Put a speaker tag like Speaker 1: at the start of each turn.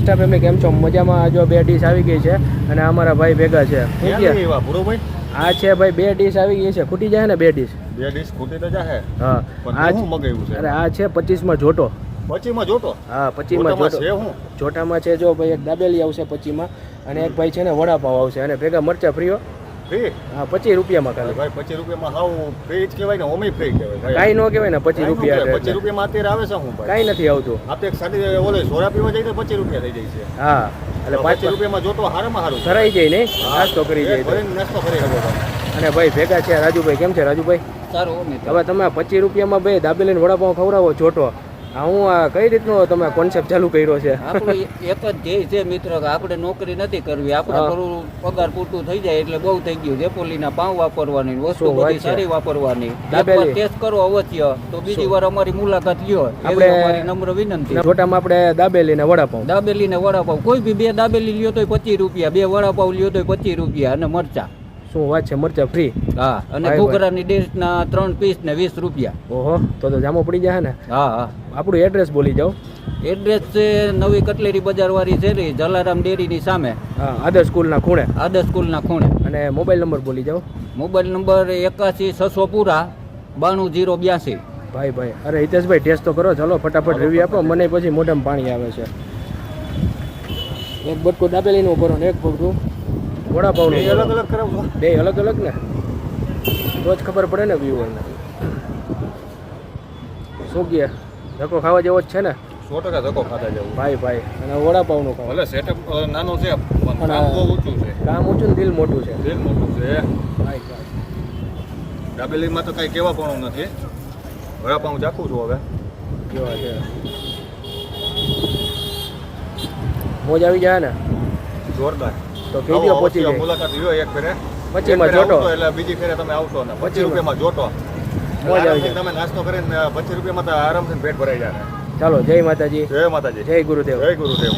Speaker 1: Family કેમ છો? મજામાં? જો 2 ડીશ આવી ગઈ છે અને અમારા ભાઈ ભેગા છે. આ છે ભાઈ 2 ડીશ આવી ગઈ છે. ખૂટી જાય ને 2 ડીશ?
Speaker 2: 2 ડીશ ખૂટી તો જાય.
Speaker 1: હા,
Speaker 2: આ શું મગાવ્યું છે?
Speaker 1: અરે આ છે 25 માં જોટો.
Speaker 2: 25 માં જોટો?
Speaker 1: હા, 25 માં જોટો છે. હું જોટામાં છે જો ભાઈ એક દાબેલી આવશે 25 માં અને એક ભાઈ છે ને વડાપાવ આવશે અને ભેગા મરચા ફ્રી.
Speaker 2: ફ્રી?
Speaker 1: હા, 25 રૂપિયામાં ખાલી.
Speaker 2: ભાઈ 25 રૂપિયામાં હાવ ફ્રી જ કહેવાય ને, ઓમે ફ્રી કહેવાય.
Speaker 1: કાઈ નો કહેવાય ને 25 રૂપિયા.
Speaker 2: 25 રૂપિયામાં અત્યારે આવે છે હું ભાઈ? કાઈ
Speaker 1: નથી આવતું.
Speaker 2: આપણે એક સાદી ઓલે સોડા પીવા જઈએ તો 25 રૂપિયા થઈ જાય છે.
Speaker 1: હા, એટલે
Speaker 2: 25 રૂપિયામાં જોટો હારામાં હારું
Speaker 1: ધરાઈ જાય ને, નાસ્તો કરી જાય તો.
Speaker 2: નાસ્તો કરી શકો.
Speaker 1: અને ભાઈ ભેગા છે રાજુભાઈ. કેમ છે રાજુભાઈ?
Speaker 3: સારું.
Speaker 1: હવે તમે 25 રૂપિયામાં ભાઈ દાબેલીને વડાપાવ ખવડાવો જોટો. હા, હું આ કઈ રીતનો તમે કોન્સેપ્ટ ચાલુ કર્યો છે?
Speaker 3: આપણું એક જ ધ્યેય છે મિત્ર કે આપણે નોકરી નથી કરવી, આપણે થોડું પગાર પૂરતું થઈ જાય એટલે બહુ થઈ ગયું. જેપોલીના પાઉં વાપરવાની, વસ્તુ બધી સારી વાપરવાની. દાબેલી ટેસ્ટ કરો અવશ્ય, તો બીજી વાર અમારી મુલાકાત લ્યો એવી અમારી નમ્ર વિનંતી.
Speaker 1: જોટામાં આપણે દાબેલી ને વડાપાવ.
Speaker 3: દાબેલી ને વડાપાવ કોઈ બી 2 દાબેલી લ્યો તોય 25 રૂપિયા, 2 વડાપાવ લ્યો તોય 25 રૂપિયા અને મરચા.
Speaker 1: શું વાત છે? મરચા ફ્રી?
Speaker 3: હા, અને ઘૂઘરાની ડીશના 3 પીસ ને 20 રૂપિયા.
Speaker 1: ઓહો, તો જામો પડી જાય ને.
Speaker 3: હા હા.
Speaker 1: આપણું એડ્રેસ બોલી જાઓ.
Speaker 3: એડ્રેસ છે નવી કટલેરી બજાર વાળી શેરી, જલારામ ડેરીની સામે.
Speaker 1: હા, આદર્શ સ્કૂલના ખૂણે.
Speaker 3: આદર્શ સ્કૂલના ખૂણે.
Speaker 1: અને મોબાઈલ નંબર બોલી જાઓ.
Speaker 3: મોબાઈલ નંબર 81 600 પૂરા 92082.
Speaker 1: ભાઈ અરે હિતેશભાઈ ટેસ્ટ તો કરો. ચલો ફટાફટ રિવ્યુ આપો. મને પછી મોઢામાં પાણી આવે છે. એક બટકું દાબેલીનું કરો ને એક બટકું વડાપાવનું.
Speaker 2: અલગ અલગ કરાવું?
Speaker 1: 2 અલગ અલગ ને, તો જ ખબર પડે ને વ્યુઅરને. શું કહે? ધક્કો ખાવા જેવો જ છે ને?
Speaker 2: 100% ધક્કો ખાતા જવું.
Speaker 1: ભાઈ અને વડાપાવનું ખાવ.
Speaker 2: ભલે સેટઅપ નાનું છે પણ કામ બહુ ઊંચું છે.
Speaker 1: કામ ઊંચું ને દિલ મોટું છે.
Speaker 2: દિલ મોટું છે
Speaker 1: ભાઈ.
Speaker 2: દાબેલીમાં તો કાંઈ કહેવા પણ નથી. વડાપાઉં ચાખું છું હવે.
Speaker 1: કેવા છે? મોજ આવી જાય ને?
Speaker 2: જોરદાર.
Speaker 1: તો કેજો પહોંચી જાય.
Speaker 2: મુલાકાત લ્યો એક ફેરે.
Speaker 1: 25 માં જોટો
Speaker 2: એટલે બીજી ફેરે તમે આવશો ને 25 રૂપિયામાં જોટો.
Speaker 1: મોજ આવી જાય.
Speaker 2: તમે નાસ્તો કરીને 25 રૂપિયામાં તો આરામથી પેટ ભરાઈ જાય.
Speaker 1: ચાલો, જય માતાજી.
Speaker 2: જય માતાજી.
Speaker 1: જય ગુરુદેવ.
Speaker 2: જય ગુરુદેવ.